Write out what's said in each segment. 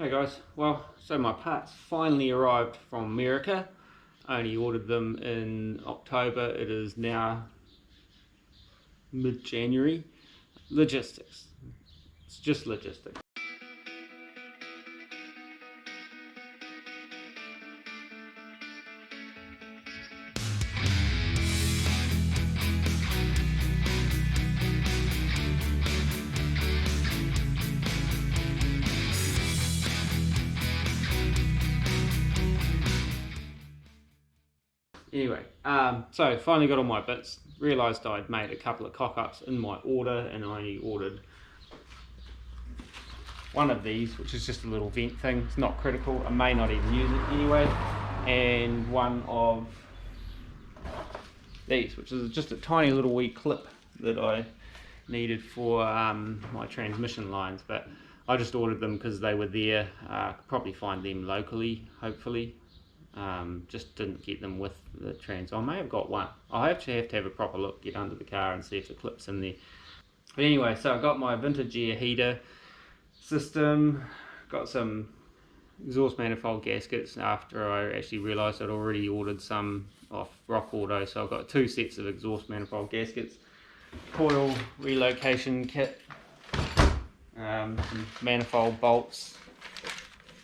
Hey guys, well, so my parts finally arrived from America. I only ordered them in October. It is now mid-January. Logistics. It's just logistics. Anyway, so finally got all my bits. Realised I'd made a couple of cock-ups in my order, and I only ordered one of these, which is just a little vent thing. It's not critical. I may not even use it anyway. And one of these, which is just a tiny little wee clip that I needed for my transmission lines, but I just ordered them because they were there. Could probably find them locally, hopefully. Just didn't get them with the trans. I may have got one. I actually have to have a proper look, get under the car and see if the clip's in there. But anyway, so I got my vintage air heater system, got some exhaust manifold gaskets after I actually realised I'd already ordered some off Rock Auto, so I've got 2 sets of exhaust manifold gaskets, coil relocation kit, some manifold bolts,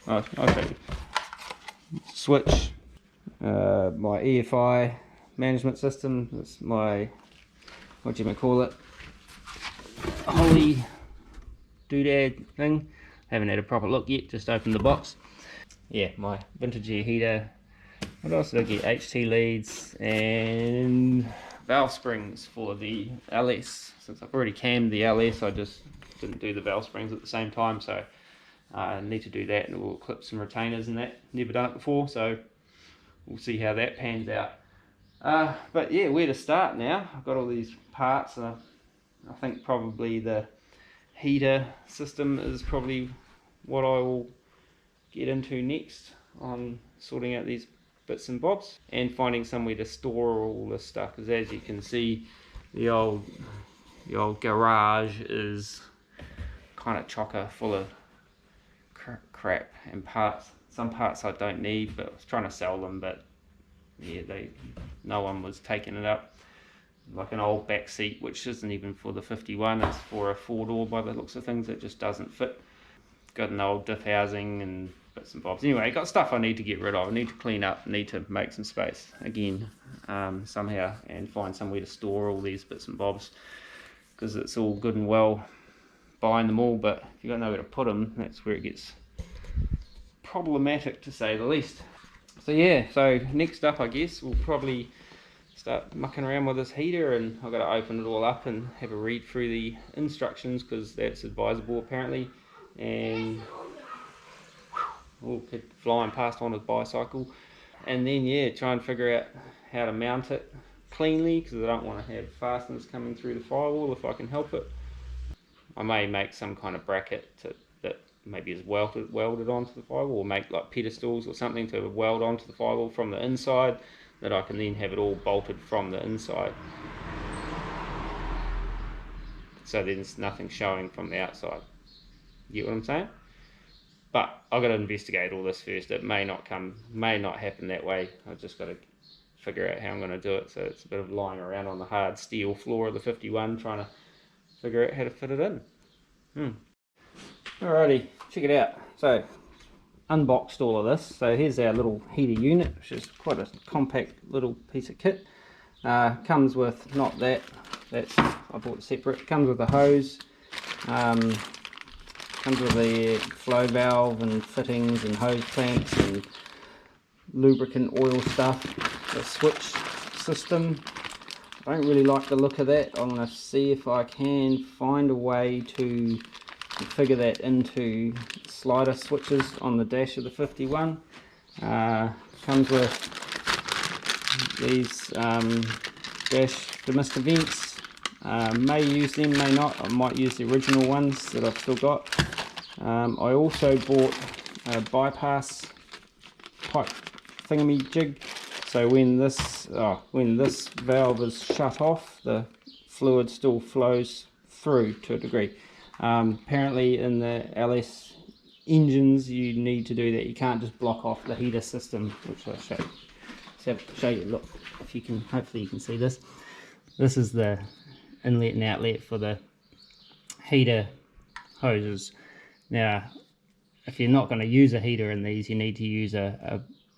okay, switch, my EFI management system. That's my, what do you call it, holy doodad thing. Haven't had a proper look yet, just opened the box. Yeah, my vintage air heater. What else did I get? HT leads and valve springs for the LS. Since I've already cammed the LS, I just didn't do the valve springs at the same time, so I need to do that, and we'll clip some retainers and that. Never done it before, so we'll see how that pans out. But yeah, where to start now? I've got all these parts, and I think probably the heater system is probably what I will get into next, on sorting out these bits and bobs and finding somewhere to store all this stuff, because as you can see, the old garage is kind of chocker full of crap and parts. Some parts I don't need, but I was trying to sell them, but yeah, no one was taking it up. Like an old back seat, which isn't even for the 51, it's for a 4-door by the looks of things. It just doesn't fit. Got an old diff housing and bits and bobs. Anyway, got stuff I need to get rid of. I need to clean up, need to make some space again, somehow, and find somewhere to store all these bits and bobs, because it's all good and well buying them all, but if you got nowhere to put them, that's where it gets problematic, to say the least. So yeah, so next up, I guess we'll probably start mucking around with this heater, and I've got to open it all up and have a read through the instructions, because that's advisable apparently. And kid flying past on his bicycle, and then yeah, try and figure out how to mount it cleanly, because I don't want to have fasteners coming through the firewall if I can help it. I may make some kind of bracket that maybe is welded onto the firewall, or make like pedestals or something to weld onto the firewall from the inside, that I can then have it all bolted from the inside, so there's nothing showing from the outside. You get what I'm saying? But I've got to investigate all this first. It may not happen that way. I've just got to figure out how I'm going to do it. So it's a bit of lying around on the hard steel floor of the 51 trying to figure out how to fit it in. Alrighty, check it out. So unboxed all of this. So here's our little heater unit, which is quite a compact little piece of kit. Comes with, not that, that's, I bought separate. Comes with a hose. Comes with the flow valve and fittings and hose clamps and lubricant oil stuff. The switch system, I don't really like the look of that. I'm going to see if I can find a way to configure that into slider switches on the dash of the 51. Comes with these dash demister vents. May use them, may not. I might use the original ones that I've still got. I also bought a bypass pipe thingamajig jig, so when this valve is shut off, the fluid still flows through to a degree. Apparently in the LS engines you need to do that. You can't just block off the heater system, which I'll show you. Look, if you can, hopefully you can see this. This is the inlet and outlet for the heater hoses. Now, if you're not going to use a heater in these, you need to use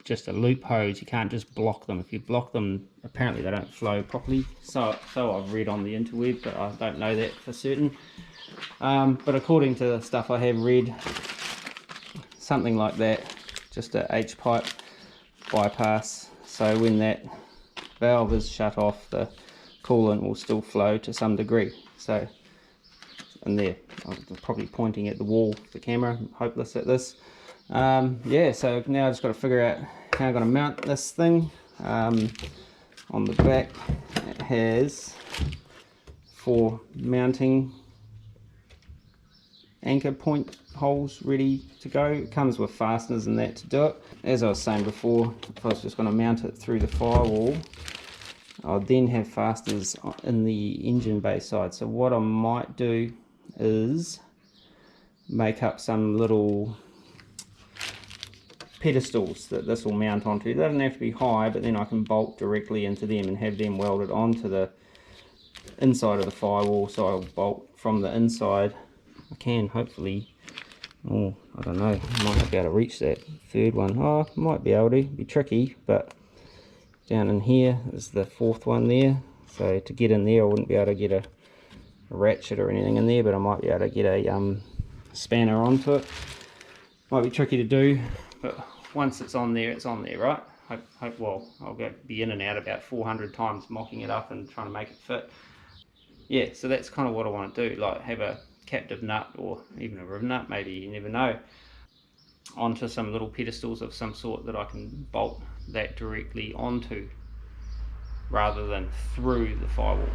just a loop hose. You can't just block them. If you block them, apparently they don't flow properly. So I've read on the interweb, but I don't know that for certain. But according to the stuff I have read, something like that, just a H-pipe bypass. So when that valve is shut off, the coolant will still flow to some degree. So, and there, I'm probably pointing at the wall, the camera, I'm hopeless at this. Yeah, so now I've just got to figure out how I'm going to mount this thing. On the back it has 4 mounting anchor point holes ready to go. It comes with fasteners and that to do it. As I was saying before, if I was just going to mount it through the firewall, I'll then have fasteners in the engine bay side. So what I might do is make up some little pedestals that this will mount onto. They don't have to be high, but then I can bolt directly into them and have them welded onto the inside of the firewall. So I'll bolt from the inside. I can hopefully, oh, I don't know, I might not be able to reach that third one. Oh, might be able to, be tricky, but down in here is the 4th one there. So to get in there, I wouldn't be able to get a ratchet or anything in there, but I might be able to get a spanner onto it. Might be tricky to do, but once it's on there, right? Well, I'll be in and out about 400 times mocking it up and trying to make it fit. Yeah, so that's kind of what I want to do, like have a captive nut or even a riv nut, maybe, you never know, onto some little pedestals of some sort that I can bolt that directly onto rather than through the firewall,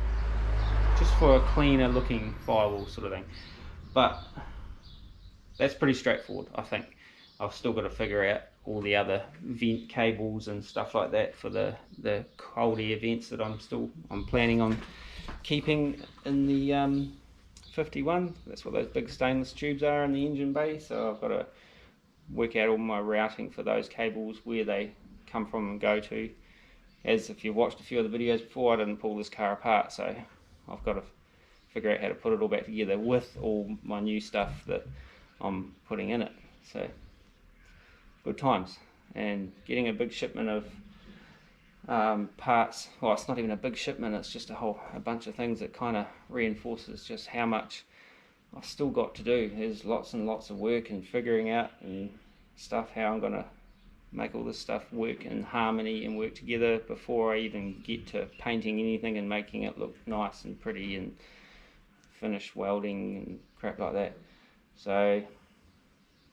just for a cleaner looking firewall sort of thing. But that's pretty straightforward, I think. I've still got to figure out all the other vent cables and stuff like that for the cold air vents that I'm planning on keeping in the 51. That's what those big stainless tubes are in the engine bay. So I've got to work out all my routing for those cables, where they come from and go to. As if you've watched a few of the videos before, I didn't pull this car apart, so I've got to figure out how to put it all back together with all my new stuff that I'm putting in it. So good times. And getting a big shipment of parts, well, it's not even a big shipment, it's just a bunch of things that kind of reinforces just how much I've still got to do. There's lots and lots of work and figuring out and stuff, how I'm going to make all this stuff work in harmony and work together before I even get to painting anything and making it look nice and pretty and finish welding and crap like that. So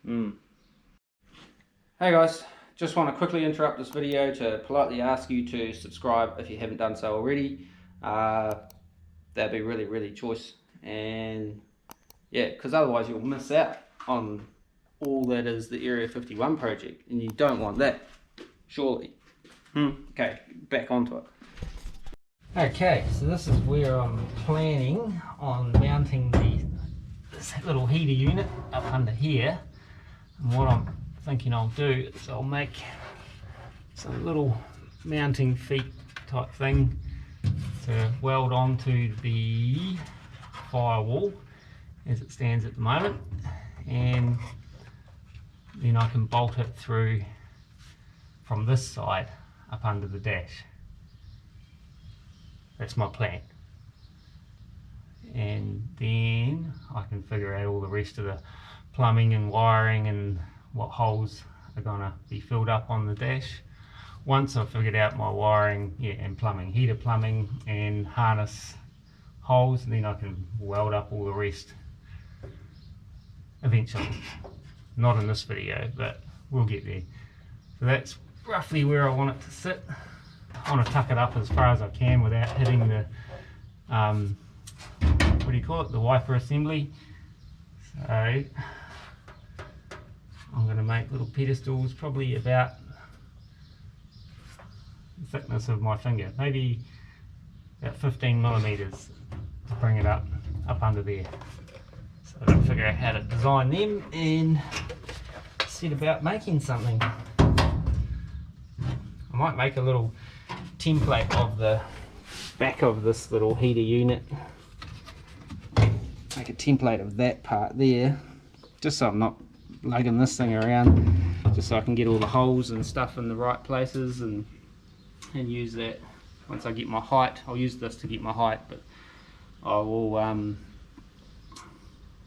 hey guys, just want to quickly interrupt this video to politely ask you to subscribe if you haven't done so already. That'd be really choice, and yeah, because otherwise you'll miss out on all that is the Area 51 project, and you don't want that, surely. Okay, back onto it. Okay, so this is where I'm planning on mounting this little heater unit up under here. And what I'm thinking I'll do is I'll make some little mounting feet type thing to weld onto the firewall as it stands at the moment, and then I can bolt it through from this side up under the dash. That's my plan. And then I can figure out all the rest of the plumbing and wiring and what holes are gonna be filled up on the dash. Once I've figured out my wiring, and plumbing, heater plumbing and harness holes, then I can weld up all the rest eventually. Not in this video, but we'll get there. So that's roughly where I want it to sit. I want to tuck it up as far as I can without hitting the what do you call it, the wiper assembly. So I'm going to make little pedestals, probably about the thickness of my finger, maybe about 15 millimeters to bring it up under there. So I've got to figure out how to design them, and set about making something. I might make a little template of the back of this little heater unit. Make a template of that part there, just so I'm not lugging this thing around, just so I can get all the holes and stuff in the right places, and use that once I get my height. I'll use this to get my height, but I will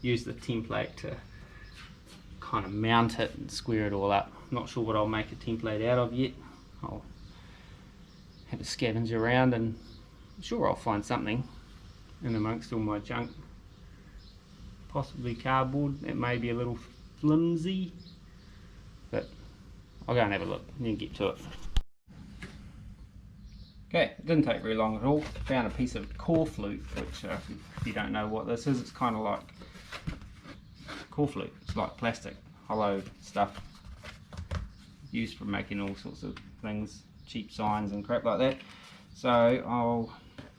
use the template to kind of mount it and square it all up. Not sure what I'll make a template out of yet. I'll have a scavenge around and I'm sure I'll find something in amongst all my junk. Possibly cardboard. It may be a little flimsy, but I'll go and have a look and then get to it. Okay, it didn't take very long at all. Found a piece of core flute, which if you don't know what this is, it's kind of like core flute. It's like plastic, hollow stuff used for making all sorts of things, cheap signs and crap like that. So I'll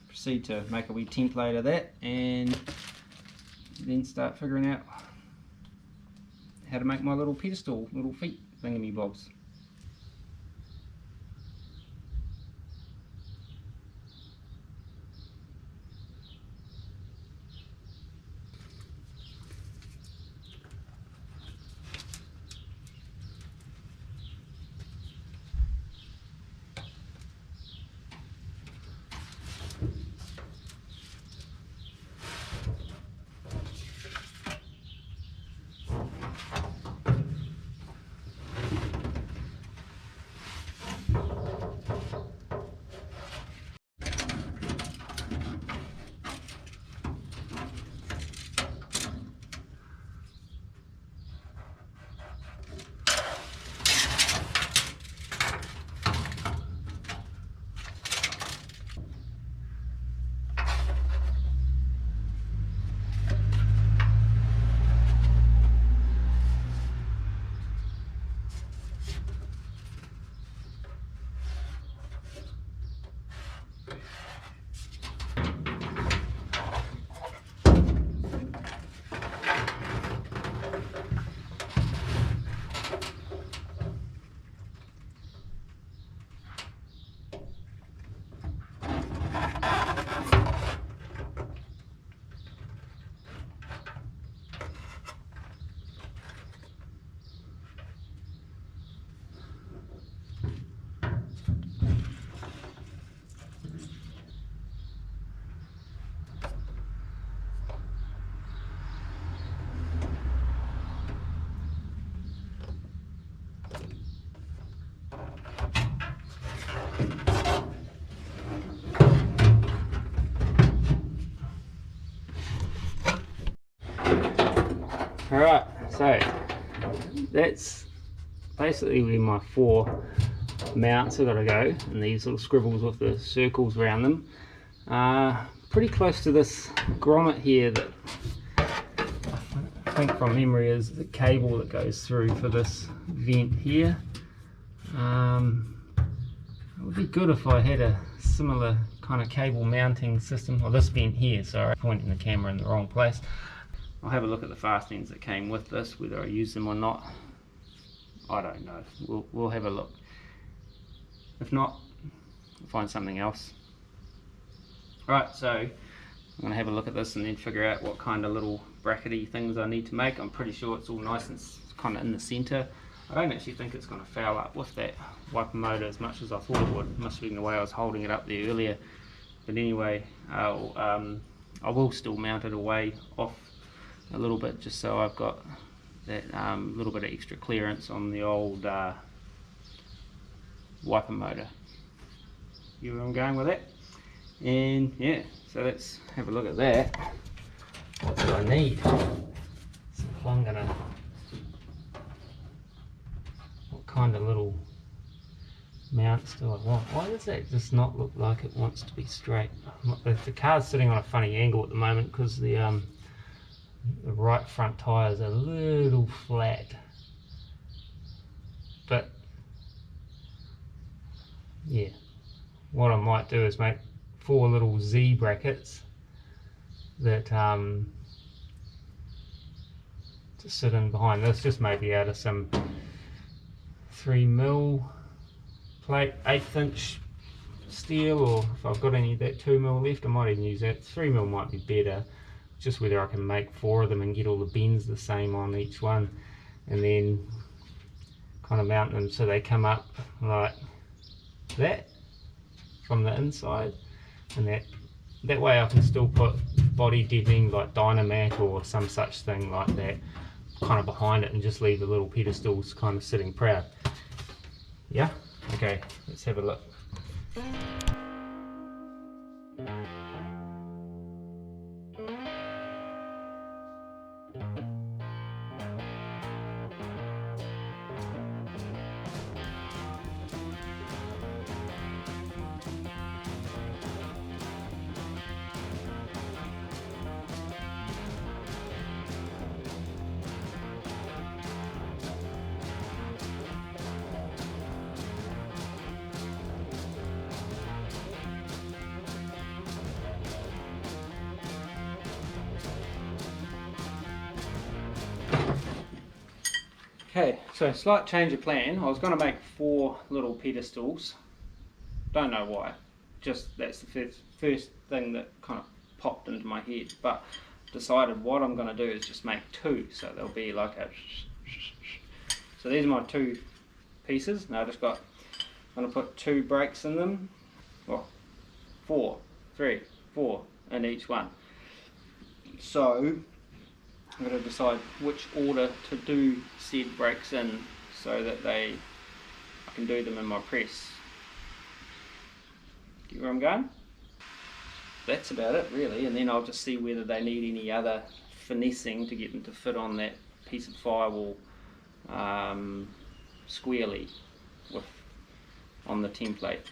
proceed to make a wee template of that and then start figuring out how to make my little pedestal, little feet thingy bobs. Alright, so that's basically where my 4 mounts have got to go, and these little scribbles with the circles around them. Pretty close to this grommet here that I think from memory is the cable that goes through for this vent here. It would be good if I had a similar kind of cable mounting system, or this vent here, sorry, pointing the camera in the wrong place. I'll have a look at the fastenings that came with this, whether I use them or not. I don't know. We'll have a look. If not, I'll find something else. Right, so I'm going to have a look at this and then figure out what kind of little brackety things I need to make. I'm pretty sure it's all nice and kind of in the centre. I don't actually think it's going to foul up with that wiper motor as much as I thought it would. Must have been the way I was holding it up there earlier. But anyway, I will still mount it away off a little bit, just so I've got that little bit of extra clearance on the old wiper motor. You know where I'm going with that? And yeah, so let's have a look at that. What do I need? So I'm gonna, what kind of little mounts do I want? Why does that just not look like it wants to be straight? The car's sitting on a funny angle at the moment because the right front tyre is a little flat, but yeah, what I might do is make 4 little Z brackets that to sit in behind this, just maybe out of some 3mm plate, 1/8 inch steel, or if I've got any of that 2mm left I might even use that. 3mm might be better, just whether I can make 4 of them and get all the bends the same on each one, and then kind of mount them so they come up like that from the inside, and that way I can still put body deadening like Dynamat or some such thing like that kind of behind it, and just leave the little pedestals kind of sitting proud. Yeah, okay, let's have a look. Okay, so slight change of plan. I was going to make 4 little pedestals. Don't know why. Just that's the first thing that kind of popped into my head. But decided what I'm going to do is just make 2. So there'll be like a. So these are my 2 pieces. Now I'm going to put 2 brakes in them. Well, 3, 4 in each one. So I'm going to decide which order to do said brakes in, so that I can do them in my press. Get where I'm going? That's about it really, and then I'll just see whether they need any other finessing to get them to fit on that piece of firewall squarely on the template.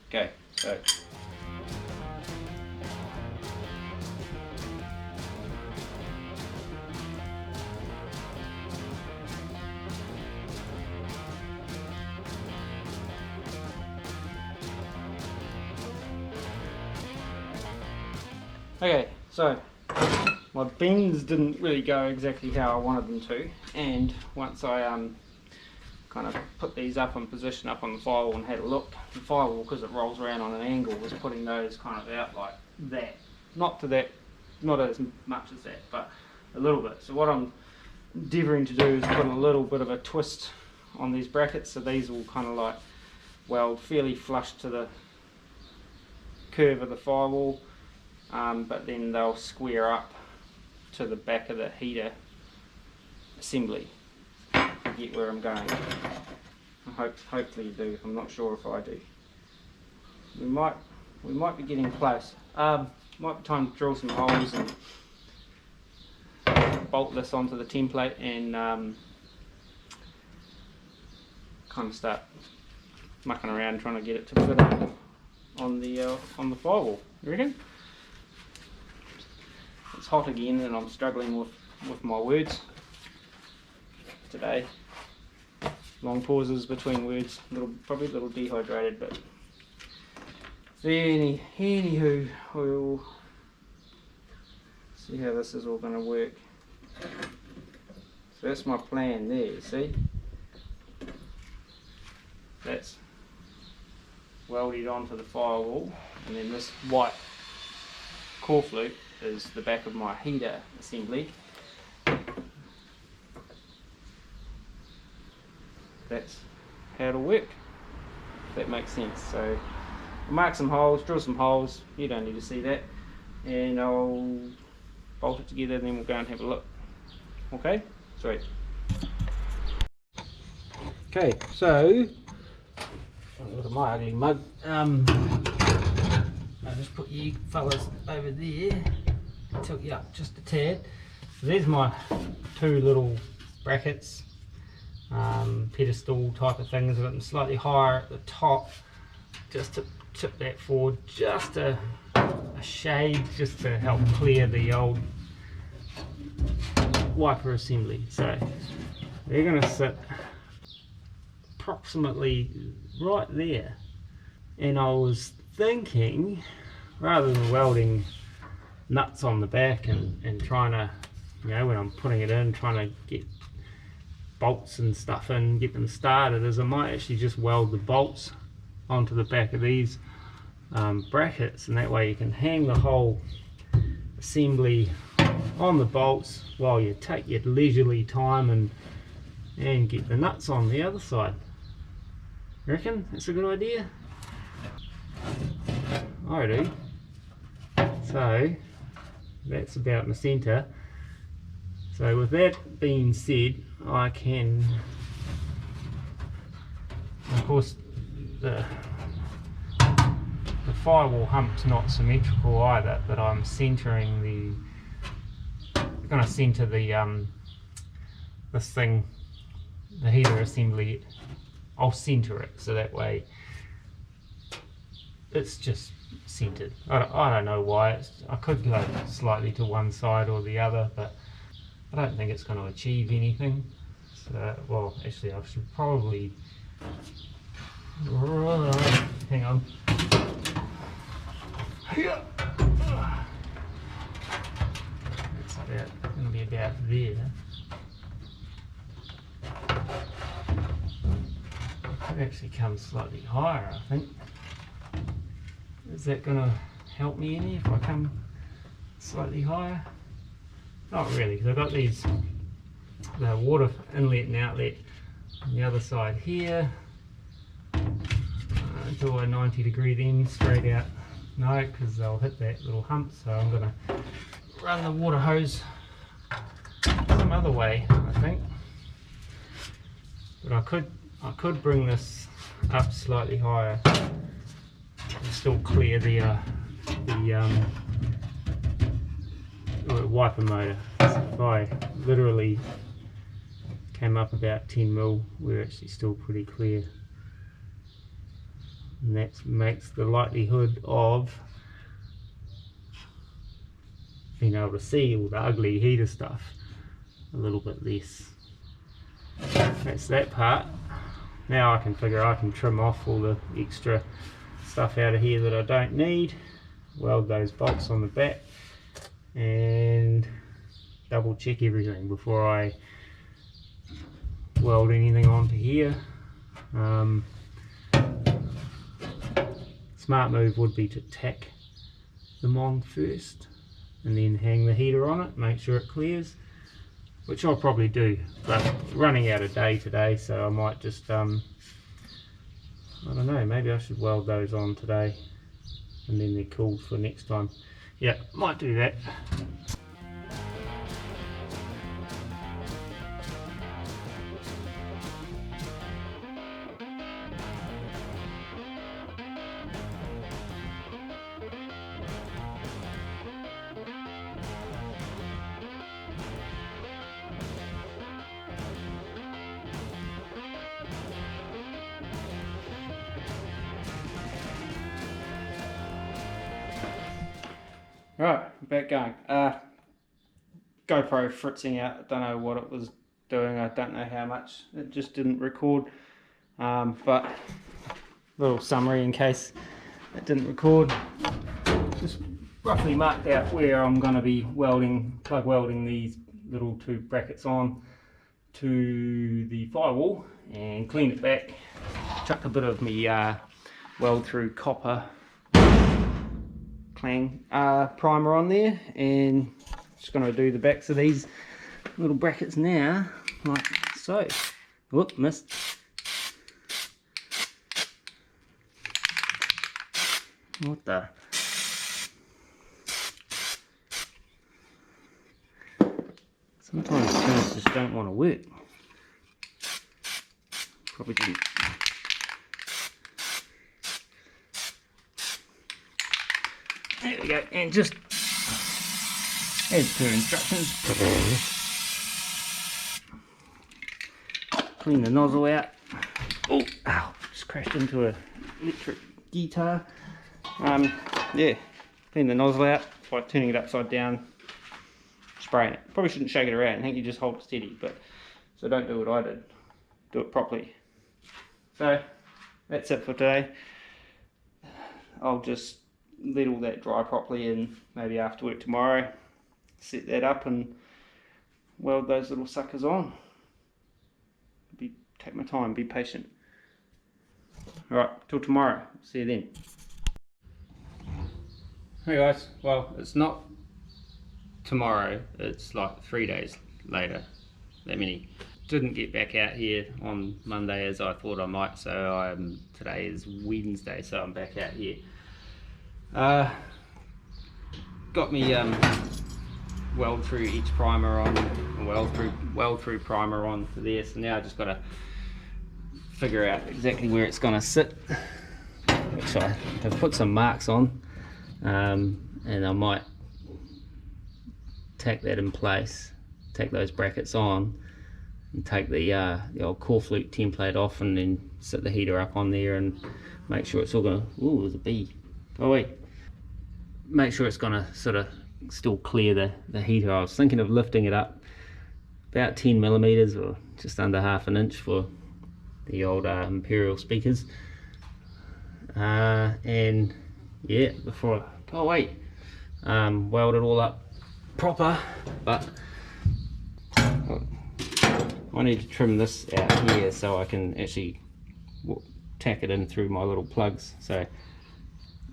Okay, so okay, so my bends didn't really go exactly how I wanted them to, and once I kind of put these up in position up on the firewall and had a look, the firewall, because it rolls around on an angle, was putting those kind of out like that. Not as much as that, but a little bit. So what I'm endeavouring to do is put a little bit of a twist on these brackets, so these will kind of like weld fairly flush to the curve of the firewall. But then they'll square up to the back of the heater assembly. You get where I'm going? Hopefully you do. I'm not sure if I do. We might be getting close. Might be time to drill some holes and bolt this onto the template and kind of start mucking around trying to get it to fit on the firewall. You reckon? It's hot again and I'm struggling with my words today. Long pauses between words, probably a little dehydrated, but anywho, we'll see how this is all going to work. So that's my plan there, you see? That's welded onto the firewall, and then this white core flute is the back of my heater assembly. That's how it'll work, if that makes sense. So I'll mark some holes, drill some holes, you don't need to see that, and I'll bolt it together and then we'll go and have a look. Okay, sweet. Okay, so look at my ugly mug. I'll just put you fellas over there, tilt you up just a tad. So there's my 2 little brackets, pedestal type of things. I've got them slightly higher at the top, just to tip that forward just a shade, just to help clear the old wiper assembly. So they're going to sit approximately right there, and I was thinking, rather than welding nuts on the back and trying to, you know, when I'm putting it in, trying to get bolts and stuff in, get them started, is I might actually just weld the bolts onto the back of these brackets, and that way you can hang the whole assembly on the bolts while you take your leisurely time and get the nuts on the other side. You reckon that's a good idea? I do. So that's about my centre. So with that being said, I can, of course, the firewall hump's not symmetrical either, but I'm centering going to centre the this thing, the heater assembly. I'll centre it so that way it's just centered. I don't know why. I could go slightly to one side or the other, but I don't think it's going to achieve anything. So, well, actually, I should probably. Hang on. It's going to be about there. It actually comes slightly higher, I think. Is that going to help me any if I come slightly higher? Not really, because I've got these, the water inlet and outlet on the other side here. Do I 90-degree them straight out? No, because they'll hit that little hump, so I'm going to run the water hose some other way, I think. But I could bring this up slightly higher and still clear the wiper motor. So if I literally came up about 10 mil, we're actually still pretty clear. And that makes the likelihood of being able to see all the ugly heater stuff a little bit less. That's that part. Now I can figure I can trim off all the extra stuff out of here that I don't need, weld those bolts on the back, and double check everything before I weld anything onto here. Smart move would be to tack them on first and then hang the heater on it, make sure it clears, which I'll probably do, but running out of day today, so I might just I don't know, maybe I should weld those on today and then they're cool for next time. Yeah, might do that. Right, back going. GoPro fritzing out. I don't know what it was doing. I don't know how much. It just didn't record. But little summary in case it didn't record. Just roughly marked out where I'm going to be plug welding these little two brackets on to the firewall and clean it back. Chuck a bit of me weld through copper clang primer on there, and just going to do the backs of these little brackets now, like so. Whoop, missed. What the? Sometimes things just don't want to work. Probably didn't. There we go, and just as per instructions, clean the nozzle out. Oh, ow, just crashed into an electric guitar. Yeah, clean the nozzle out by turning it upside down, spraying it. Probably shouldn't shake it around, I think you just hold it steady, but so don't do what I did, do it properly. So that's it for today. I'll just let all that dry properly, and maybe after work tomorrow set that up and weld those little suckers on. take my time, be patient. Alright, till tomorrow. See you then. Hey guys, well, it's not tomorrow, it's like 3 days later. Didn't get back out here on Monday as I thought I might, so today is Wednesday, so I'm back out here. Got me weld through each primer on, weld through primer on for there, so now I just got to figure out exactly where it's going to sit, which I have put some marks on, and I might tack that in place, tack those brackets on, and take the old core flute template off, and then set the heater up on there and make sure it's all going to, ooh, there's a bee, go away. Make sure it's going to sort of still clear the heater. I was thinking of lifting it up about 10 millimeters or just under half an inch for the old Imperial speakers, and yeah, before I go away, weld it all up proper. But I need to trim this out here so I can actually tack it in through my little plugs. So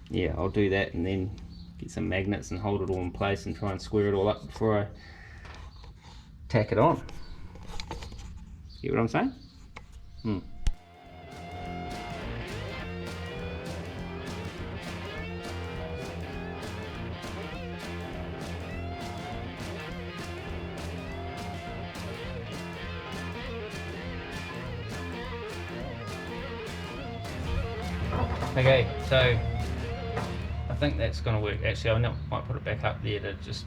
yeah, I'll do that and then get some magnets and hold it all in place and try and square it all up before I tack it on. Get what I'm saying? Okay, so I think that's going to work. Actually, I might put it back up there to just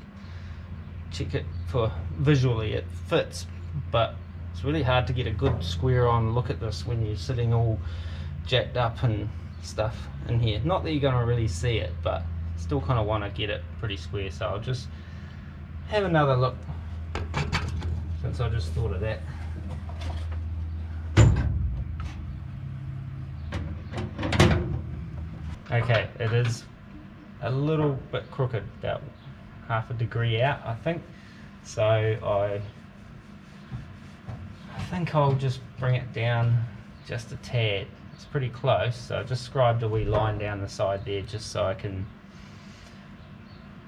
check it for visually it fits, but it's really hard to get a good square on look at this when you're sitting all jacked up and stuff in here. Not that you're going to really see it, but still kind of want to get it pretty square, so I'll just have another look since I just thought of that. Okay, it is a little bit crooked, about half a degree out, I think. So I think I'll just bring it down just a tad. It's pretty close, so I just scribed a wee line down the side there just so I can,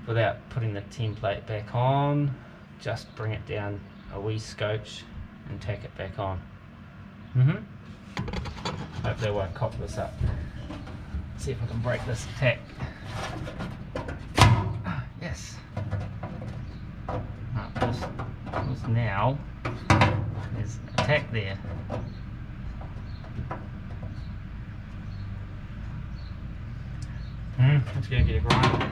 without putting the template back on, just bring it down a wee scotch and tack it back on. Hopefully I won't cop this up. See if I can break this tack. Yes. Of course now there's a tack there. Let's go get a grinder.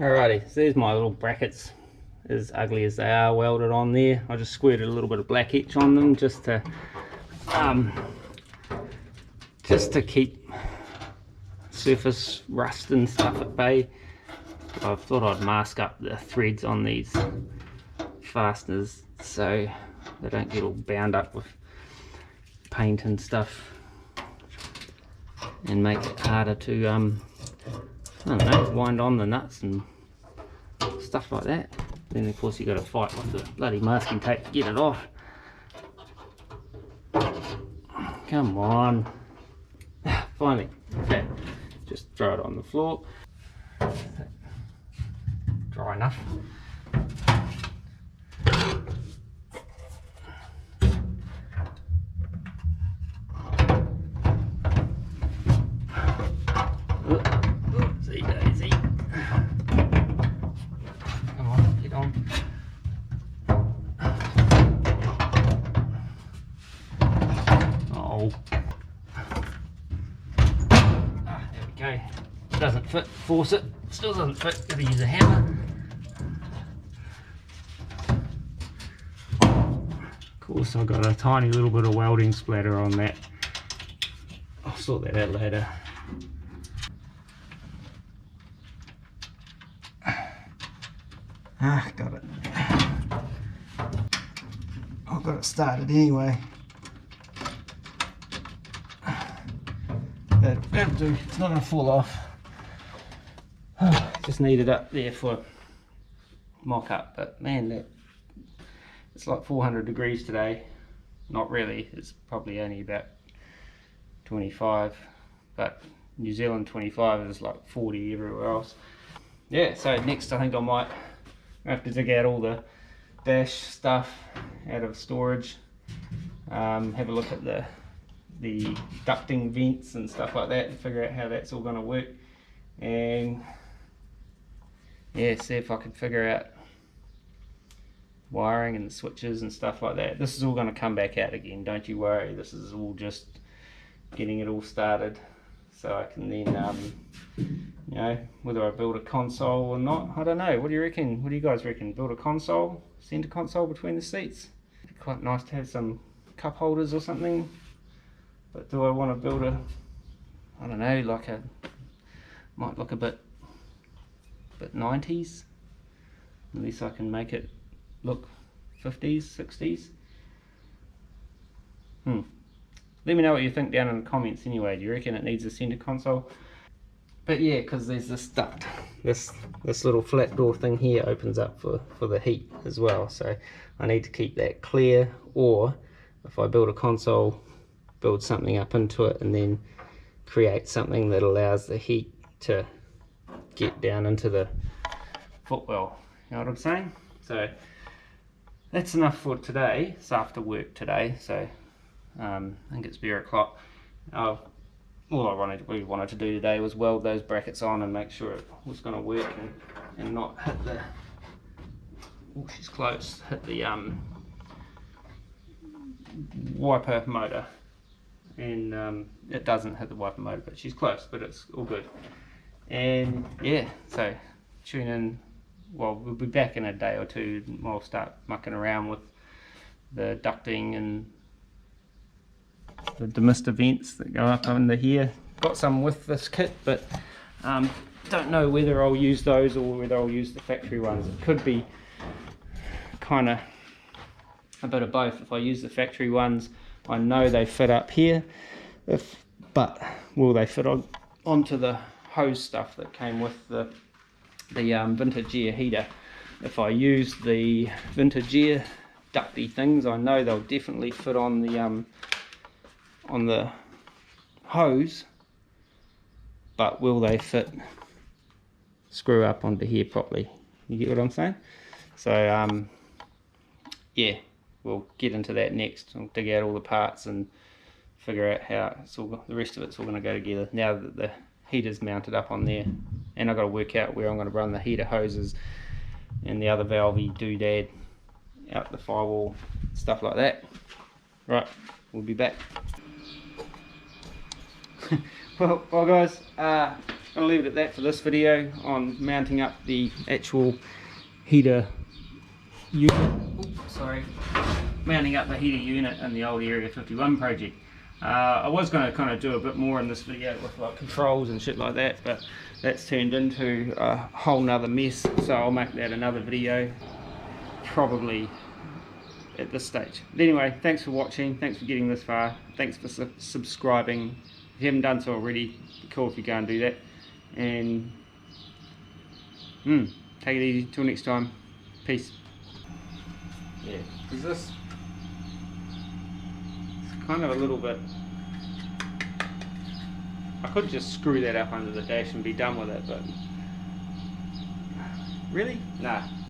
Alrighty, so there's my little brackets, as ugly as they are, welded on there. I just squirted a little bit of black etch on them just to keep surface rust and stuff at bay. I thought I'd mask up the threads on these fasteners so they don't get all bound up with paint and stuff and make it harder to I don't know, wind on the nuts and stuff like that. Then of course you got to fight with the bloody masking tape to get it off. Come on. Finally. Okay. Just throw it on the floor. Dry enough. Okay, doesn't fit, force it, still doesn't fit, gotta use a hammer. course I've got a tiny little bit of welding splatter on that. I'll sort that out later. Got it. I've got it started anyway. That'll do. It's not going to fall off. Just need it up there for mock-up, but man, it's like 400 degrees today. Not really, it's probably only about 25, but New Zealand 25 is like 40 everywhere else. Yeah, so next I think I might have to dig out all the dash stuff out of storage, have a look at the ducting vents and stuff like that and figure out how that's all going to work, and yeah, see if I can figure out wiring and the switches and stuff like that. This is all going to come back out again, don't you worry. This is all just getting it all started so I can then you know, whether I build a console or not, I don't know. What do you reckon? What do you guys reckon? Build a console, center console between the seats? It'd be quite nice to have some cup holders or something. But do I want to build a, I don't know, like a, might look a bit 90s. At least I can make it look 50s, 60s. Let me know what you think down in the comments anyway. Do you reckon it needs a center console? But yeah, because there's this duct, this little flat door thing here opens up for the heat as well, so I need to keep that clear, or if I build a console, build something up into it and then create something that allows the heat to get down into the footwell. You know what I'm saying? So that's enough for today. It's after work today, so I think it's beer o'clock. All I really wanted to do today was weld those brackets on and make sure it was going to work and not hit the, oh she's close, hit the wiper motor. And it doesn't hit the wiper motor, but she's close, but it's all good. And yeah, so tune in, well, we'll be back in a day or two and we'll start mucking around with the ducting and the demister vents that go up under here. Got some with this kit, but don't know whether I'll use those or whether I'll use the factory ones. It could be kind of a bit of both. If I use the factory ones, I know they fit up here, but will they fit onto the hose stuff that came with the vintage air heater? If I use the vintage air ducty things, I know they'll definitely fit on the hose, but will they fit, screw up onto here properly? You get what I'm saying? So yeah, we'll get into that next. I'll dig out all the parts and figure out how it's all, the rest of it's all going to go together now that the heater's mounted up on there, and I've got to work out where I'm going to run the heater hoses and the other valvey doodad out the firewall, stuff like that. Right, we'll be back. well guys, I'm going to leave it at that for this video on mounting up the actual heater unit. Sorry, mounting up the heater unit in the old Area 51 project. I was going to kind of do a bit more in this video with like controls and shit like that, but that's turned into a whole nother mess, so I'll make that another video probably at this stage. But anyway, thanks for watching, thanks for getting this far, thanks for subscribing. If you haven't done so already, it'd be cool if you go and do that. And take it easy, till next time, peace. Yeah, is this, it's kind of a little bit, I could just screw that up under the dash and be done with it, but really? Nah.